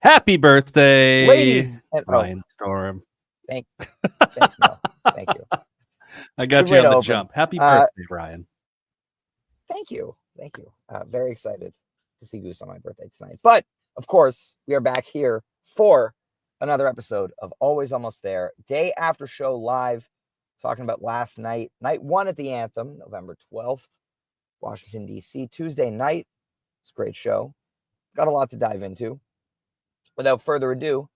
Happy birthday, ladies and Ryan Storm. Thanks, Neil. Thank you. I got you on the jump. Happy birthday, Ryan. Thank you. Very excited to see Goose on my birthday tonight. But of course, we are back here for another episode of Always Almost There, day after show live, talking about last night, night one at the Anthem, November 12th, Washington, D.C., Tuesday night. It's a great show. Got a lot to dive into. Without further ado, I'm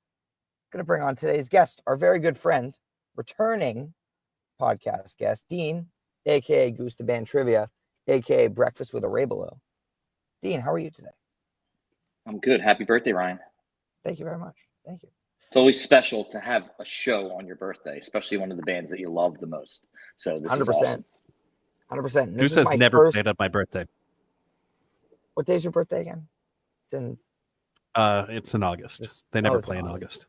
going to bring on today's guest, our very good friend, returning podcast guest, Dean, a.k.a. Goose the Band Trivia, a.k.a. Breakfast with a Ray Below. Dean, how are you today? I'm good. Happy birthday, Ryan. Thank you very much. Thank you. It's always special to have a show on your birthday, especially one of the bands that you love the most. So this 100%. Is awesome. 100%. Goose has never played at my birthday. What day is your birthday again? It's in August. They never play in August.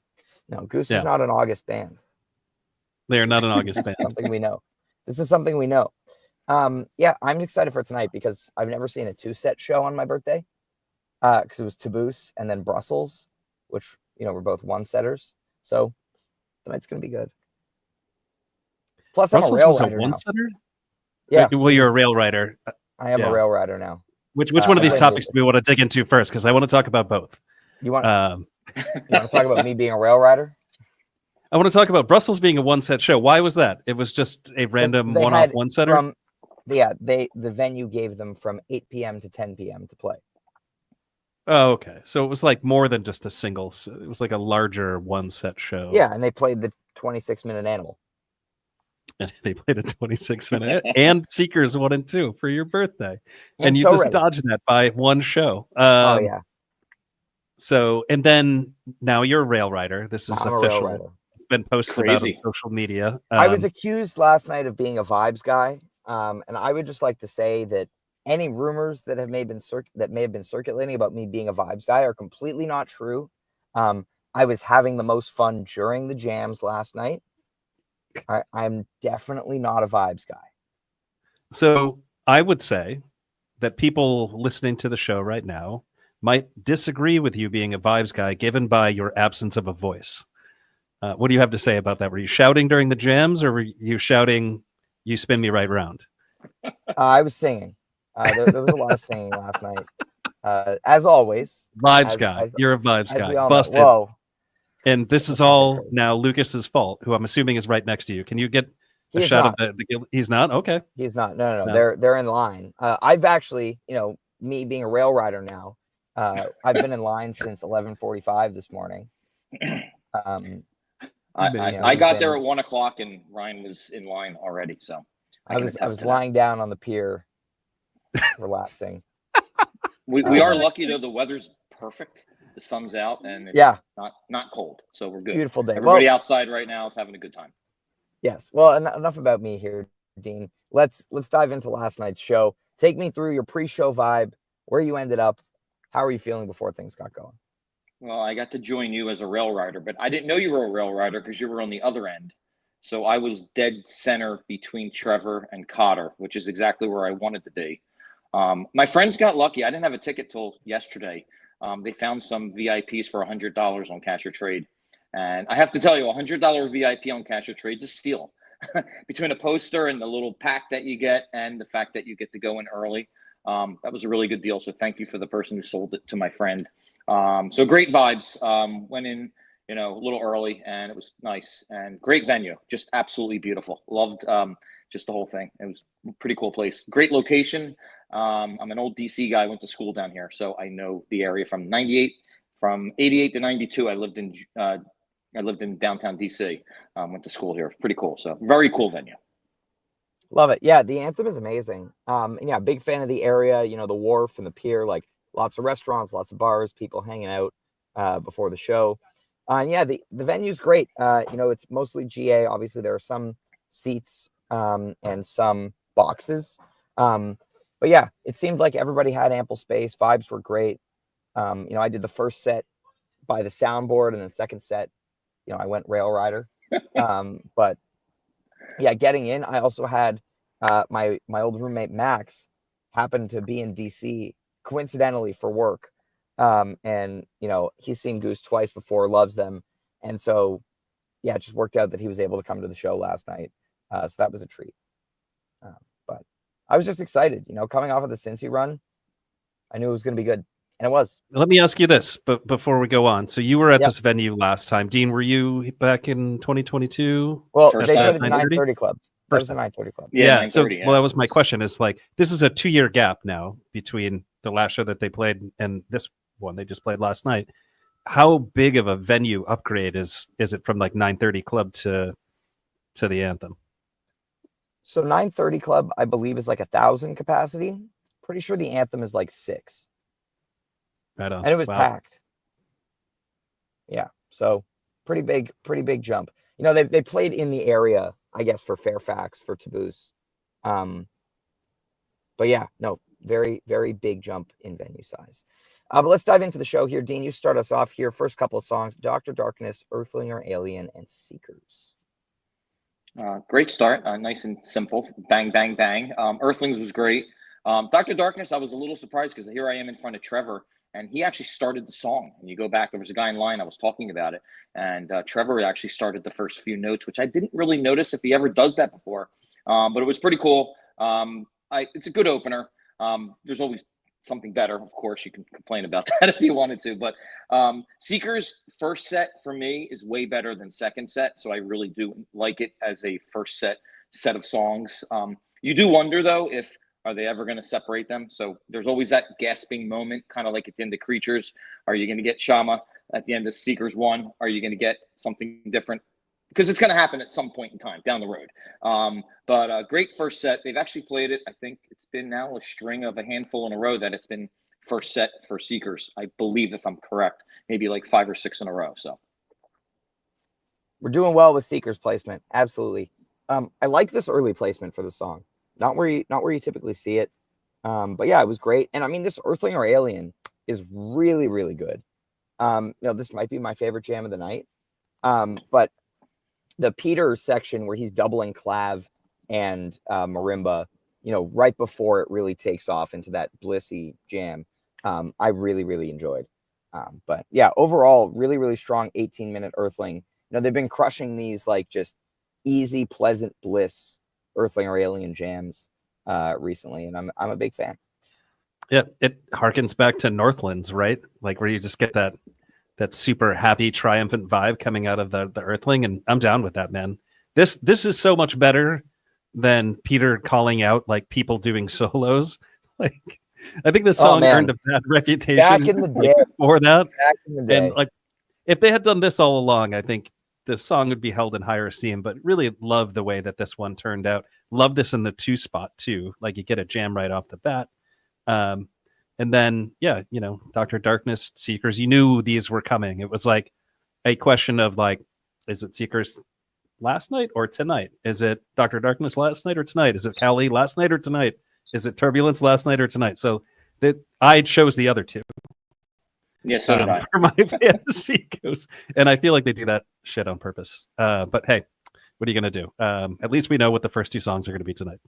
No, Goose is not an August band. They are not an August band. Something we know. This is something we know. Yeah, I'm excited for tonight because I've never seen a two-set show on my birthday. Because it was Toulouse and then Brussels, which, were both one-setters. So tonight's going to be good. Plus, Brussels I'm a rail was rider a one-setter? Yeah. Well, you're a rail rider. I am a rail rider now. Which one of these topics do we want to dig into first? Because I want to talk about both. You want to talk about me being a rail rider? I want to talk about Brussels being a one-set show. Why was that? It was just a random one-off one-setter? The venue gave them from 8 p.m. to 10 p.m. to play. Oh, okay. So it was like more than just a single. It was like a larger one-set show. Yeah, and they played the 26-minute Animal. And they played a 26-minute and Seekers 1 and 2 for your birthday. And you so just ready. Dodged that by one show. Oh, yeah. So, and then now you're a rail rider. This is I'm official. A rail rider. It's been posted about on social media. I was accused last night of being a vibes guy. And I would just like to say that any rumors that may have been circulating about me being a vibes guy are completely not true. I was having the most fun during the jams last night. I'm definitely not a vibes guy. So I would say that people listening to the show right now might disagree with you being a vibes guy, given by your absence of a voice. What do you have to say about that? Were you shouting during the jams, or were you shouting, "You spin me right round"? I was singing. There was a lot of singing last night. As always. Vibes guy. You're a vibes guy. Busted. Whoa. And this is all now Lucas's fault, who I'm assuming is right next to you. Can you get a shot of the He's not? Okay. He's not. No. They're in line. I've actually, me being a rail rider now, I've been in line since 11:45 this morning. I got there at 1:00 and Ryan was in line already. So I was lying down on the pier, relaxing. We are lucky though. The weather's perfect. The sun's out and it's not cold, so we're good. Beautiful day. Everybody outside right now is having a good time. Yes. Well, enough about me here, Dean. Let's dive into last night's show. Take me through your pre-show vibe, where you ended up. How are you feeling before things got going? Well, I got to join you as a rail rider, but I didn't know you were a rail rider because you were on the other end. So I was dead center between Trevor and Cotter, which is exactly where I wanted to be. My friends got lucky. I didn't have a ticket till yesterday. They found some VIPs for $100 on Cash or Trade. And I have to tell you, $100 VIP on Cash or Trade is a steal. Between a poster and the little pack that you get and the fact that you get to go in early. That was a really good deal. So thank you for the person who sold it to my friend. So great vibes. Went in, a little early and it was nice and great venue. Just absolutely beautiful. Loved just the whole thing. It was a pretty cool place. Great location. I'm an old DC guy. I went to school down here, so I know the area from 88 to 92. I lived in downtown DC. Went to school here. Pretty cool. So very cool venue. Love it. Yeah, the Anthem is amazing. And yeah, big fan of the area. The wharf and the pier. Like lots of restaurants, lots of bars, people hanging out before the show. And yeah, the venue's great. It's mostly GA. Obviously, there are some seats and some boxes. But yeah, it seemed like everybody had ample space. Vibes were great. I did the first set by the soundboard, and the second set, I went rail rider. But yeah, getting in, I also had my old roommate Max happened to be in DC coincidentally for work. And, he's seen Goose twice before, loves them. And so, yeah, it just worked out that he was able to come to the show last night. So that was a treat. But I was just excited, coming off of the Cincy run. I knew it was going to be good, and it was. Let me ask you this, but before we go on, so you were at Yep. this venue last time. Dean, were you back in 2022? Well, First they time. played at the 9:30? 9:30 club. That was First the 9:30 club. Yeah, So 9:30, well, that was my It question. Is like this is a 2-year gap now between the last show that they played and this one they just played last night. How big of a venue upgrade is it from like 9:30 club to the Anthem? So 9:30 club, I believe, is like 1,000 capacity. Pretty sure the Anthem is like 6. Right on. And it was Wow. packed. Yeah. So pretty big jump. They played in the area, I guess, for Fairfax, for Taboos. But yeah, no, very, very big jump in venue size. But let's dive into the show here. Dean, you start us off here. First couple of songs: Dr. Darkness, Earthling or Alien, and Seekers. Great start. Nice and simple. Bang, bang, bang. Earthlings was great. Dr. Darkness, I was a little surprised because here I am in front of Trevor, and he actually started the song. And you go back, there was a guy in line, I was talking about it, and Trevor actually started the first few notes, which I didn't really notice if he ever does that before. But it was pretty cool. It's a good opener. There's always something better. Of course, you can complain about that if you wanted to. But Seekers' first set for me is way better than second set. So I really do like it as a first set of songs. You do wonder, though, if are they ever going to separate them? So there's always that gasping moment, kind of like at the end of Creatures. Are you going to get Shama at the end of Seekers 1? Are you going to get something different? Because it's going to happen at some point in time down the road. But great first set. They've actually played it. I think it's been now a string of a handful in a row that it's been first set for Seekers. I believe, if I'm correct, maybe like 5 or 6 in a row. So we're doing well with Seekers placement. Absolutely. I like this early placement for the song. Not where you typically see it. But yeah, it was great. And I mean, this Earthling or Alien is really, really good. This might be my favorite jam of the night. But the Peter section where he's doubling clav and marimba, right before it really takes off into that blissy jam, I really, really enjoyed. But yeah, overall, really, really strong 18-minute Earthling. They've been crushing these like just easy, pleasant bliss Earthling or Alien jams recently, and I'm a big fan. Yeah, it harkens back to Northlands, right? Like where you just get that super happy, triumphant vibe coming out of the Earthling, and I'm down with that, man. This is so much better than Peter calling out like people doing solos. Like I think the song earned a bad reputation back in the day. Before that. Back in the day. And like if they had done this all along, I think the song would be held in higher esteem. But really love the way that this one turned out. Love this in the 2 spot too. Like you get a jam right off the bat. And then, yeah, Dr. Darkness, Seekers, you knew these were coming. It was like a question of like, is it Seekers last night or tonight? Is it Dr. Darkness last night or tonight? Is it Cali last night or tonight? Is it Turbulence last night or tonight? So I chose the other two. Yeah, so did I. For my fantasy goes. And I feel like they do that shit on purpose. But hey, what are you going to do? At least we know what the first 2 songs are going to be tonight.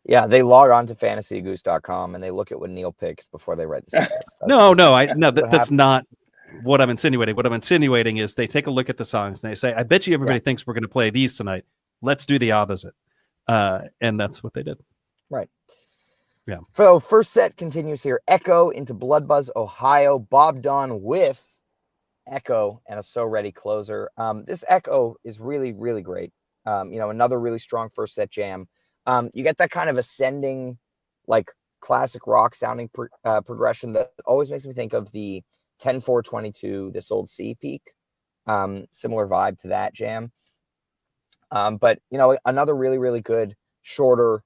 Yeah, they log on to fantasygoose.com and they look at what Neil picked before they write the songs. That's not what I'm insinuating. What I'm insinuating is they take a look at the songs and they say, I bet you everybody thinks we're going to play these tonight. Let's do the opposite. And that's what they did. Right. Yeah. So first set continues here. Echo into Bloodbuzz, Ohio. Bob Dawn with Echo and a So Ready closer. This Echo is really, really great. Another really strong first set jam. You get that kind of ascending, like classic rock sounding progression that always makes me think of the 10-4-22, This Old Sea Peak. Similar vibe to that jam. But another really, really good shorter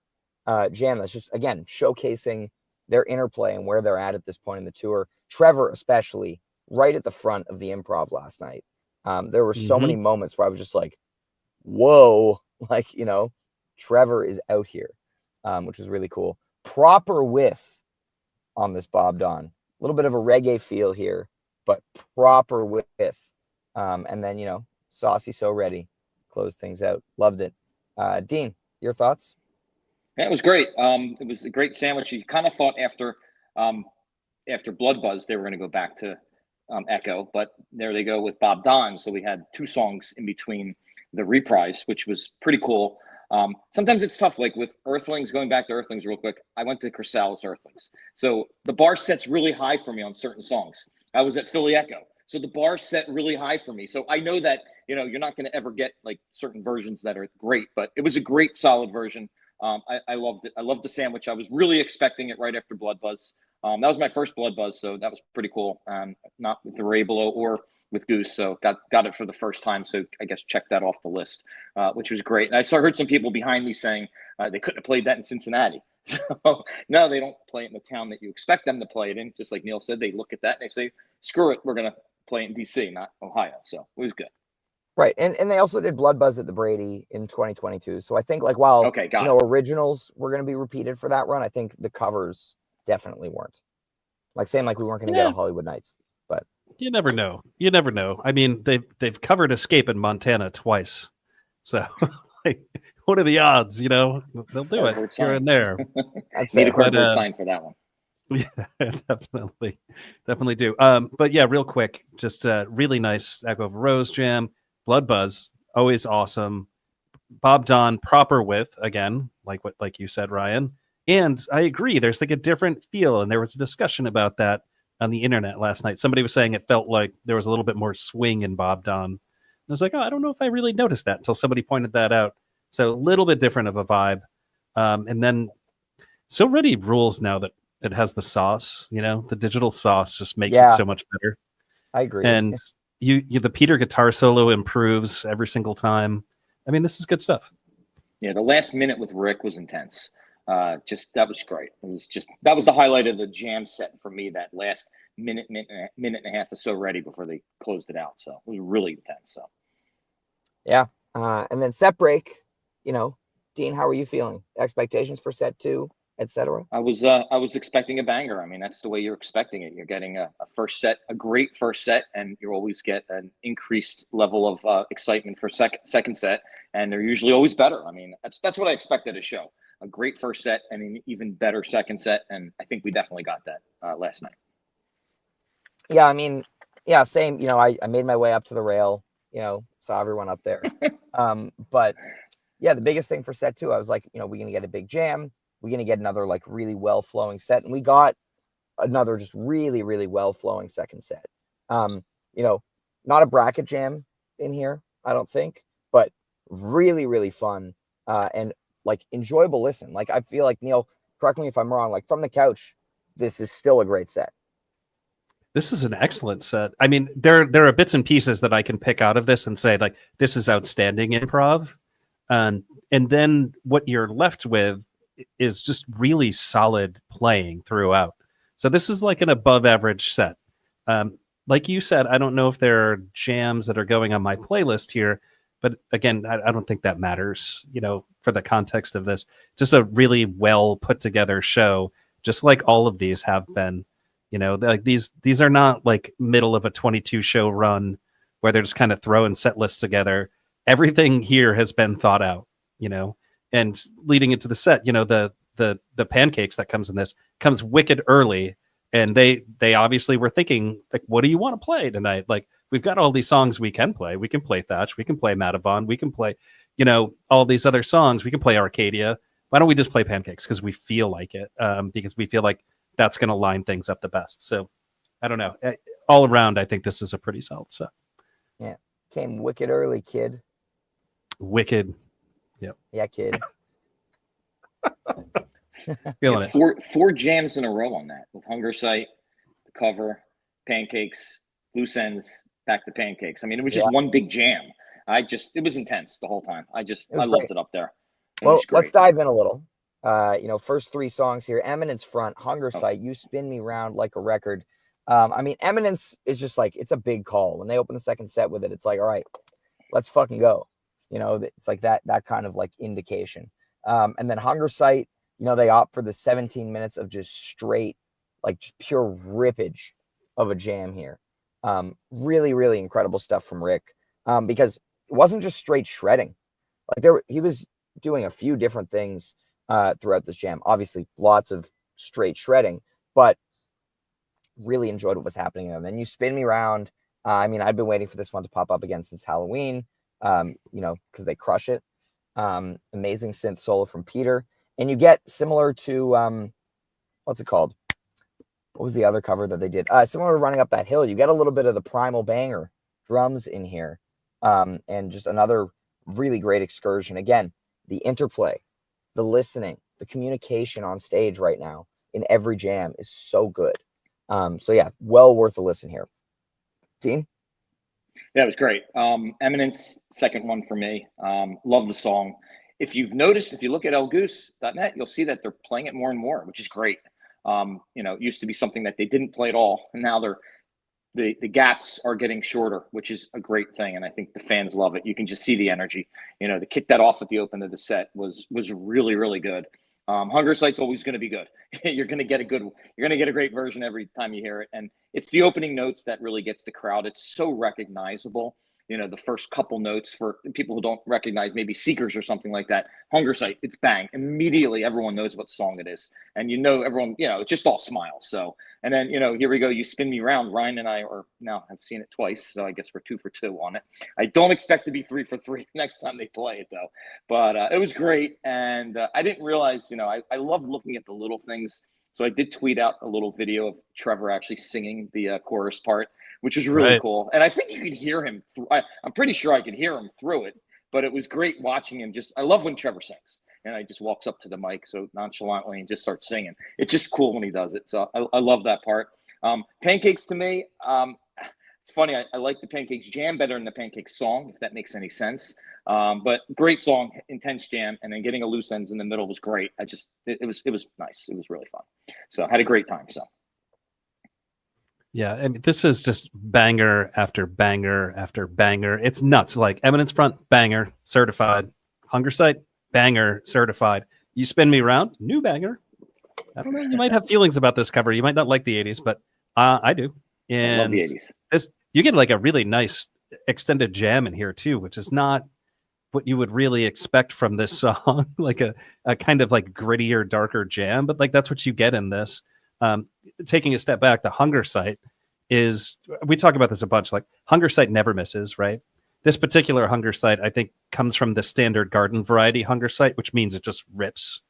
jam that's just, again, showcasing their interplay and where they're at this point in the tour. Trevor, especially, right at the front of the improv last night. There were so many moments where I was just like, whoa, like, Trevor is out here, which was really cool. Proper width on this Bob Dawn. A little bit of a reggae feel here, but proper width. And then, Saucy So Ready. Close things out. Loved it. Dean, your thoughts? Yeah, it was great. It was a great sandwich. You kind of thought after after Blood Buzz, they were going to go back to Echo, but there they go with Bob Don. So we had 2 songs in between the reprise, which was pretty cool. Sometimes it's tough, like with Earthlings, going back to Earthlings real quick. I went to Chrysalis Earthlings. So the bar set's really high for me on certain songs. I was at Philly Echo. So the bar set really high for me. So I know that, you're not going to ever get like certain versions that are great, but it was a great, solid version. I loved it. I loved the sandwich. I was really expecting it right after Blood Buzz. That was my first Blood Buzz, so that was pretty cool. Not with the Ray Below or with Goose, so got it for the first time. So I guess check that off the list, which was great. And I heard some people behind me saying they couldn't have played that in Cincinnati. So no, they don't play it in the town that you expect them to play it in. Just like Neil said, they look at that and they say, "Screw it, we're gonna play it in DC, not Ohio." So it was good. Right. And they also did Blood Buzz at the Brady in 2022. So I think like while originals were going to be repeated for that run, I think the covers definitely weren't. Like saying like we weren't going to get a Hollywood Nights, but you never know. You never know. I mean, they've covered Escape in Montana twice. So like, what are the odds, They'll do it here and there. That's Need a fair. cardboard sign for that one. Yeah, definitely do. But yeah, real quick, just a really nice Echo of a Rose jam. Blood Buzz, always awesome. Bob Don, proper width again, like you said, Ryan. And I agree, there's like a different feel, and there was a discussion about that on the internet last night. Somebody was saying it felt like there was a little bit more swing in Bob Don. And I was like, I don't know if I really noticed that until somebody pointed that out. So a little bit different of a vibe. And then So Ready rules now that it has the sauce. The digital sauce just makes it so much better. I agree. And the Peter guitar solo improves every single time. I mean, this is good stuff. Yeah, the last minute with Rick was intense. That was great. That was the highlight of the jam set for me. That last minute and a half of So Ready before they closed it out. So it was really intense. So yeah, and then set break. Dean, how are you feeling? Expectations for set 2, etc. I was expecting a banger. I mean, that's the way you're expecting it. You're getting a first set, a great first set, and you always get an increased level of excitement for second set, and they're usually always better. I mean, that's what I expected a show. A great first set and an even better second set, and I think we definitely got that last night. Yeah, I mean, yeah, same. I made my way up to the rail. Saw everyone up there. But yeah, the biggest thing for set 2, I was like, we're gonna get a big jam. We're gonna get another like really well flowing set, and we got another just really really well flowing second set. Not a bracket jam in here, I don't think, but really really fun and like enjoyable listen. Like I feel like, Neil, correct me if I'm wrong, like from the couch, this is still a great set. This is an excellent set. I mean, there are bits and pieces that I can pick out of this and say like this is outstanding improv, and then what you're left with is just really solid playing throughout. So this is like an above average set. Like you said, I don't know if there are jams that are going on my playlist here, but again, I don't think that matters, for the context of this. Just a really well put together show, just like all of these have been. Like these are not like middle of a 22 show run where they're just kind of throwing set lists together. Everything here has been thought out, and leading into the set, the pancakes that comes in this comes wicked early. And they obviously were thinking, like, what do you want to play tonight? Like, we've got all these songs we can play. We can play Thatch. We can play Matavon. We can play, all these other songs. We can play Arcadia. Why don't we just play Pancakes? Because we feel like it. Because we feel like that's going to line things up the best. So, I don't know. All around, I think this is a pretty solid set. Yeah. Came wicked early, kid. Wicked. Yep. Yeah, kid. Feeling it. Four jams in a row on that with Hunger Sight, the cover, Pancakes, Loose Ends, back to Pancakes. I mean, it was just one big jam. It was intense the whole time. I loved it up there. Well, let's dive in a little. First 3 songs here. Eminence front, Hunger Sight, You Spin Me Round Like a Record. I mean, Eminence is just like, it's a big call. When they open the second set with it, it's like, all right, let's fucking go. It's like that kind of like indication. And then Hunger Sight, they opt for the 17 minutes of just straight, like just pure rippage of a jam here. Really, really incredible stuff from Rick. Because it wasn't just straight shredding. Like he was doing a few different things throughout this jam. Obviously, lots of straight shredding, but really enjoyed what was happening. And then You Spin Me Round. I mean, I've been waiting for this one to pop up again since Halloween, because they crush it. Amazing synth solo from Peter. And you get similar to, what's it called? What was the other cover that they did? Similar to Running Up That Hill, you get a little bit of the Primal Banger drums in here. And just another really great excursion. Again, the interplay, the listening, the communication on stage right now in every jam is so good. So yeah, well worth a listen here. Dean? Yeah, it was great. Eminence, second one for me. Love the song. If you've noticed, if you look at elgoose.net, you'll see that they're playing it more and more, which is great. It used to be something that they didn't play at all, and now the gaps are getting shorter, which is a great thing, and I think the fans love it. You can just see the energy. To kick that off at the open of the set was really, really good. Hunger Sight's always going to be good. You're going to get a great version every time you hear it, and it's the opening notes that really gets the crowd. It's so recognizable. The first couple notes for people who don't recognize maybe Seekers or something like that. Hunger Sight, it's bang. Immediately, everyone knows what song it is. And everyone, it's just all smiles. So, and then, here we go. You Spin Me Round. Ryan and I have seen it twice. So I guess we're 2 for 2 on it. I don't expect to be 3 for 3 next time they play it, though. But it was great. And I didn't realize, I love looking at the little things. So I did tweet out a little video of Trevor actually singing the chorus part, which was really cool. And I think you could hear him. I'm pretty sure I could hear him through it, but it was great watching him. I love when Trevor sings and he just walks up to the mic so nonchalantly and just starts singing. It's just cool when he does it. So I love that part. Pancakes to me, it's funny. I like the Pancakes jam better than the Pancakes song, if that makes any sense. But great song, intense jam, and then getting a loose ends in the middle was great. It was nice. It was really fun. So I had a great time. So. Yeah, I mean, this is just banger after banger after banger. It's nuts. Like Eminence Front, banger, certified. Hunger Sight, banger, certified. You Spin Me Round, new banger. I don't know. You might have feelings about this cover. You might not like the 80s, but I do. And I love the 80s. You get like a really nice extended jam in here too, which is not what you would really expect from this song, like a kind of like grittier, darker jam. But like that's what you get in this. Taking a step back, the Hunger Sight we talk about this a bunch, like Hunger Sight never misses, right? This particular Hunger Sight, I think, comes from the standard garden variety Hunger Sight, which means it just rips.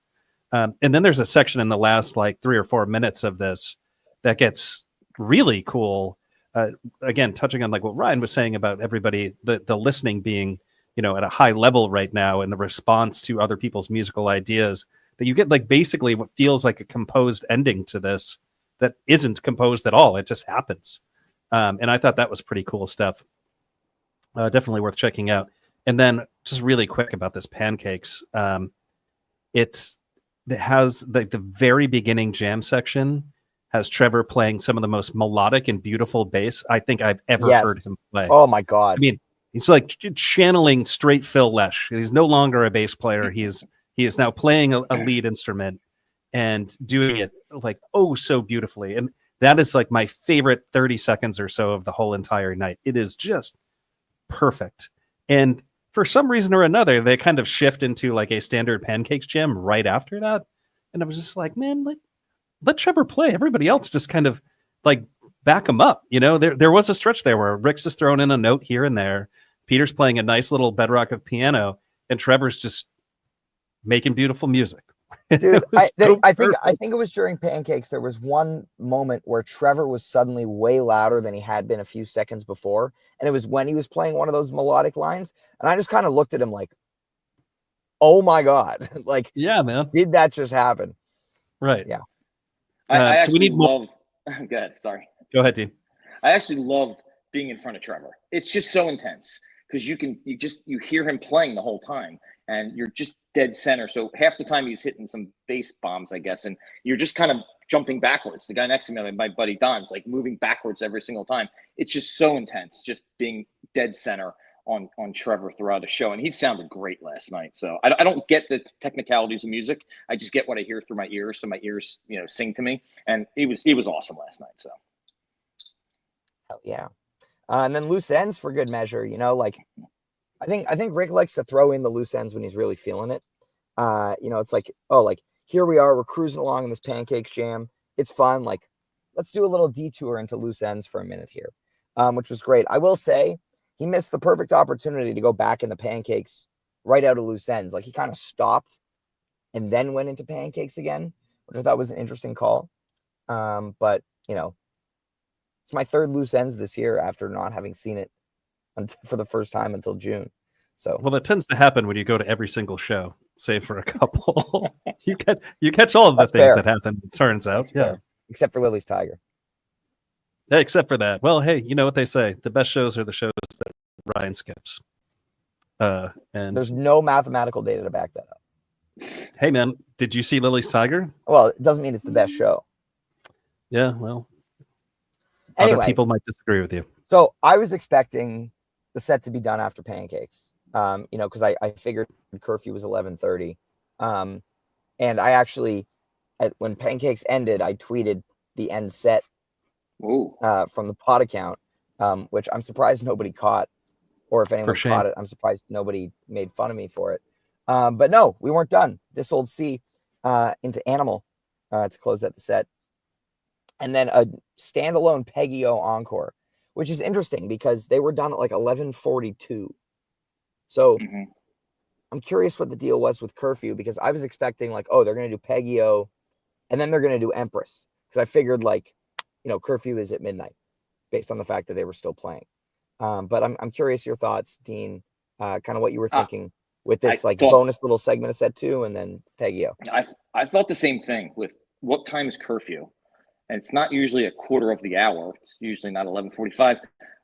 And then there's a section in the last like 3 or 4 minutes of this that gets really cool. Again, touching on like what Ryan was saying about everybody, the listening being, at a high level right now and the response to other people's musical ideas, that you get like basically what feels like a composed ending to this that isn't composed at all. It just happens. And I thought that was pretty cool stuff. Definitely worth checking out. And then just really quick about this Pancakes. It has like the very beginning jam section has Trevor playing some of the most melodic and beautiful bass I think I've ever heard him play. Oh my God. I mean, he's like channeling straight Phil Lesh. He's no longer a bass player. He is now playing a lead instrument and doing it like so beautifully. And that is like my favorite 30 seconds or so of the whole entire night. It is just perfect. And for some reason or another, they kind of shift into like a standard Pancakes jam right after that. And I was just like, man, let Trevor play. Everybody else just kind of like back him up. There was a stretch there where Rick's just throwing in a note here and there. Peter's playing a nice little bedrock of piano, and Trevor's just making beautiful music. Dude, I think it was during Pancakes. There was one moment where Trevor was suddenly way louder than he had been a few seconds before, and it was when he was playing one of those melodic lines. And I just kind of looked at him like, "Oh my God!" Like, yeah, man, did that just happen? Right. Yeah. I actually we need more. Go ahead. Sorry. Go ahead, Dean. I actually love being in front of Trevor. It's just so intense because you hear him playing the whole time, and you're just dead center. So half the time he's hitting some bass bombs, I guess, and you're just kind of jumping backwards. The guy next to me, my buddy Don's like moving backwards every single time. It's just so intense, just being dead center on Trevor throughout the show. And he sounded great last night. So I don't get the technicalities of music. I just get what I hear through my ears. So my ears, sing to me. And he was awesome last night. So. Hell yeah. And then loose ends for good measure, like I think Rick likes to throw in the loose ends when he's really feeling it. It's like, here we are, we're cruising along in this Pancakes jam. It's fun. Like, let's do a little detour into loose ends for a minute here, which was great. I will say he missed the perfect opportunity to go back in the pancakes right out of loose ends. Like he kind of stopped and then went into pancakes again, which I thought was an interesting call. But you know, it's my third loose ends this year after not having seen it for the first time until June. So well, that tends to happen when you go to every single show, save for a couple. you catch all of the That's things fair. that happen. It turns out, That's fair. Except for Lily's Tiger. Yeah, except for that. Well, hey, you know what they say: the best shows are the shows that Ryan skips. And there's no mathematical data to back that up. Hey, man, did you see Lily's Tiger? Well, it doesn't mean it's the best show. Yeah, well, anyway, other people might disagree with you. So I was expecting the set to be done after pancakes, you know, because I figured curfew was 11:30. And I actually, when pancakes ended, I tweeted the end set from the pod account, which I'm surprised nobody caught. Or if anyone caught it, I'm surprised nobody made fun of me for it. But no, we weren't done. This Old C into Animal to close out the set. And then a standalone Peggy-O encore, which is interesting because they were done at like 11:42. So I'm curious what the deal was with curfew, because I was expecting like, oh, they're going to do Peggy-O and then they're going to do Empress. Because I figured like, you know, curfew is at midnight based on the fact that they were still playing. But I'm curious your thoughts, Dean, kind of what you were thinking with this bonus little segment of set 2 and then Peggy-O. I thought the same thing with what time is curfew? And it's not usually a quarter of the hour. It's usually not 11:45.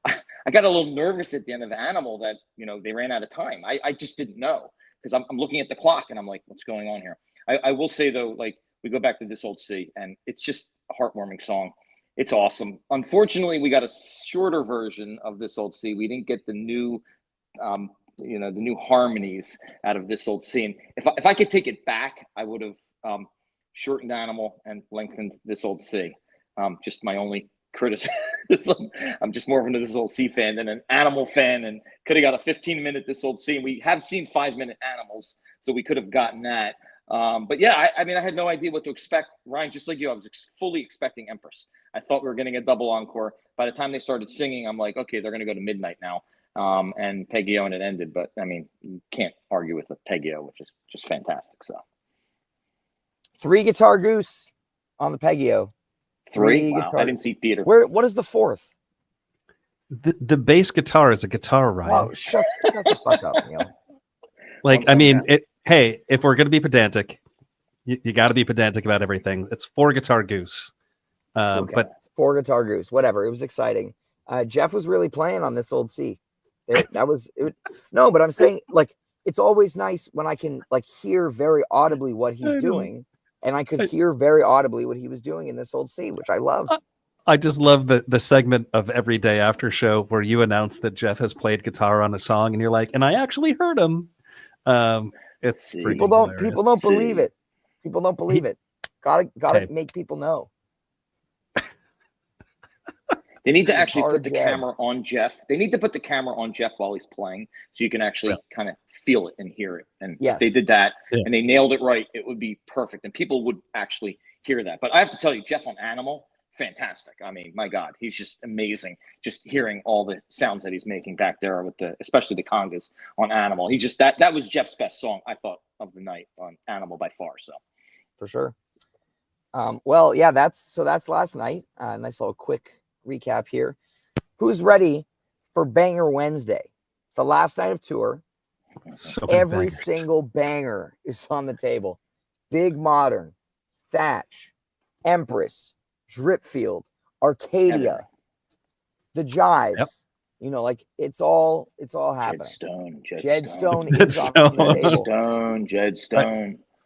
I got a little nervous at the end of Animal that, you know, they ran out of time. I just didn't know, because I'm looking at the clock and I'm like, what's going on here? I will say, though, like, we go back to This Old C, and it's just a heartwarming song. It's awesome. Unfortunately, we got a shorter version of This Old C. We didn't get the new, you know, the new harmonies out of This Old C. And if I could take it back, I would have shortened Animal and lengthened This Old C. Just my only criticism. I'm just more of a This Old C fan than an Animal fan, and could have got a 15-minute This Old C. And we have seen 5-minute Animals, so we could have gotten that. But yeah, I mean, I had no idea what to expect. Ryan, just like you, I was fully expecting Empress. I thought we were getting a double encore. By the time they started singing, I'm like, okay, they're going to go to midnight now. And Peggy-O, and it ended. But I mean, you can't argue with the Peggy-O, which is just fantastic. So 3 guitar Goose on the Peggy-O. 3? Wow, I didn't see theater. What is the 4th? The bass guitar is a guitar, Ryan. Oh, shut the fuck up, Neil. Like, I mean, hey, if we're going to be pedantic, you got to be pedantic about everything. It's 4 guitar Goose. Okay. But 4 guitar Goose, whatever. It was exciting. Jeff was really playing on This Old C. No, but I'm saying, like, it's always nice when I can like hear very audibly what he's doing, and I could hear very audibly what he was doing in This Old C, which I love. I just love the segment of Every Day After Show where you announce that Jeff has played guitar on a song, and you're like, and I actually heard him. It's people don't believe it. People don't believe it. Gotta make people know. They need to actually put the camera on Jeff. They need to put the camera on Jeff while he's playing, so you can actually kind of feel it and hear it. And if they did that and they nailed it right, it would be perfect, and people would actually hear that. But I have to tell you, Jeff on Animal, fantastic. I mean, my God, he's just amazing. Just hearing all the sounds that he's making back there with especially the congas on Animal. He just that was Jeff's best song, I thought, of the night on Animal by far. So for sure. Well, yeah, that's last night. Nice little quick recap here. Who's ready for Banger Wednesday? It's the last night of tour. So every single banger is on the table. Big Modern, Thatch, Empress, Dripfield, Arcadia, the Jives. You know, like it's all happening. Jedstone.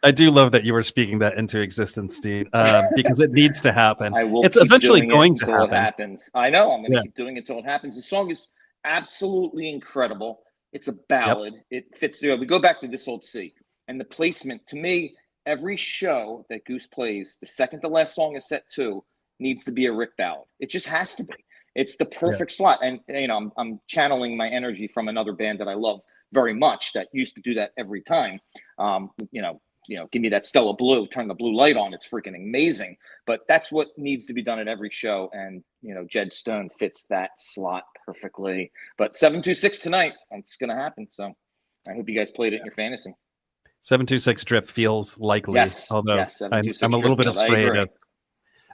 I do love that you were speaking that into existence, Steve, because it needs to happen. It's keep eventually doing going it to until happen. It happens. I know. I'm going to keep doing it until it happens. The song is absolutely incredible. It's a ballad. It fits there. We go back to This Old C, and the placement. To me, every show that Goose plays, the second to last song is set 2, needs to be a Rick ballad. It just has to be. It's the perfect slot. And you know, I'm channeling my energy from another band that I love very much that used to do that every time. You know, give me that Stella Blue, turn the blue light on. It's freaking amazing. But that's what needs to be done at every show. And, Jed Stone fits that slot perfectly. But 726 tonight, it's going to happen. So I hope you guys played it in your fantasy. 726 drip feels likely. Yes. Although yes, I'm a little bit drip field. afraid of.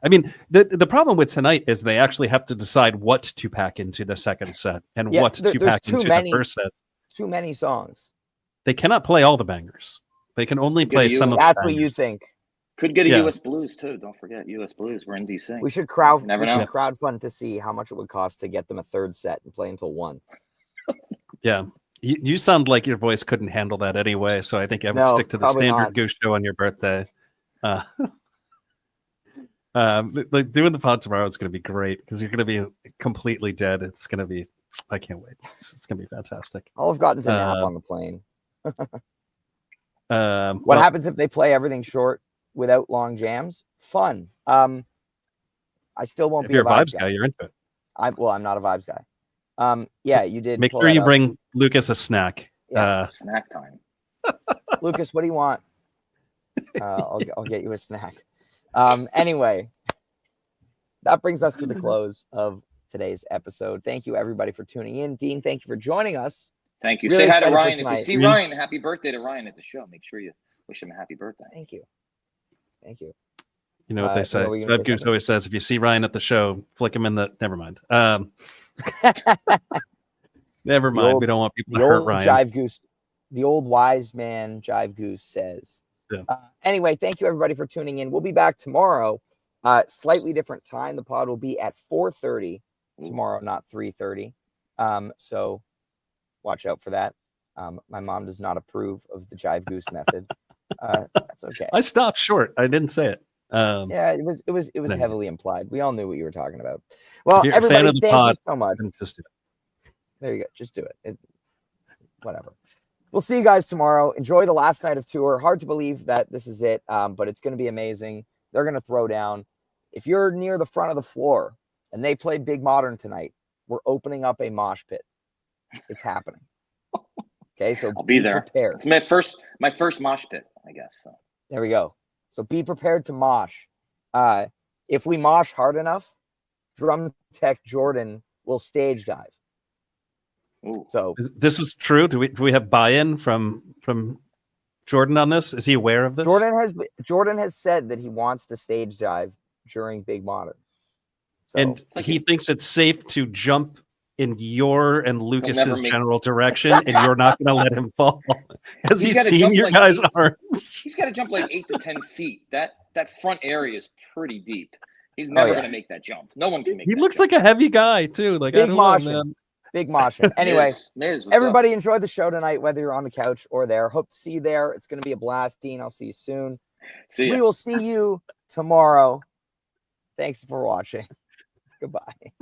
I mean, the problem with tonight is they actually have to decide what to pack into the second set and what to pack into the first set. Too many songs. They cannot play all the bangers. They can only play some of the That's bangers. what you think. Could get a US Blues too. Don't forget US Blues. We're in DC. We should should crowdfund to see how much it would cost to get them a third set and play until 1. Yeah. You sound like your voice couldn't handle that anyway, so I think I would stick to the standard Goose show on your birthday. Like doing the pod tomorrow is going to be great because you're going to be completely dead. It's going to be, I can't wait. It's going to be fantastic. I'll have gotten to nap on the plane. What happens if they play everything short without long jams? Fun. I still won't be a vibes guy. You're into it. I'm not a vibes guy. Yeah, you did. Make sure you bring Lucas a snack. Yeah. Snack time. Lucas, what do you want? I'll get you a snack. Anyway, that brings us to the close of today's episode. Thank you, everybody, for tuning in. Dean, thank you for joining us. Thank you. Really Say hi to Ryan. tonight. If you see Ryan, happy birthday to Ryan at the show. Make sure you wish him a happy birthday. Thank you. Thank you. You know what they say. Goose always says, if you see Ryan at the show, flick him in the. Never mind. Never mind. We don't want people to hurt Ryan. Jive Goose, the old wise man Jive Goose says. Yeah. Anyway, thank you everybody for tuning in. We'll be back tomorrow. Slightly different time. The pod will be at 4:30 tomorrow, not 3:30. So watch out for that. My mom does not approve of the Jive Goose method. That's okay. I stopped short. I didn't say it. Yeah, it was heavily implied. We all knew what you were talking about. Well, everybody, thank you so much. Just do it. There you go. Just do it. Whatever. We'll see you guys tomorrow. Enjoy the last night of tour. Hard to believe that this is it, but it's going to be amazing. They're going to throw down. If you're near the front of the floor and they play Big Modern tonight, we're opening up a mosh pit. It's happening. Okay, so I'll be there. Prepared. It's my first mosh pit, I guess. So there we go. So be prepared to mosh. If we mosh hard enough, drum tech Jordan will stage dive. Ooh. So this is true. Do we have buy-in from Jordan on this? Is he aware of this? Jordan has said that he wants to stage dive during Big Modern. So, and he thinks it's safe to jump in your and Lucas's general direction, and you're not going to let him fall. Has he seen your guys' arms? He's got to jump like 8 to 10 feet. That front area is pretty deep. He's never going to make that jump. No one can make. He looks like a heavy guy too. Like big motion. Big motion. Anyway, Miz, everybody enjoyed the show tonight, whether you're on the couch or there. Hope to see you there. It's going to be a blast. Dean, I'll see you soon. We will see you tomorrow. Thanks for watching. Goodbye.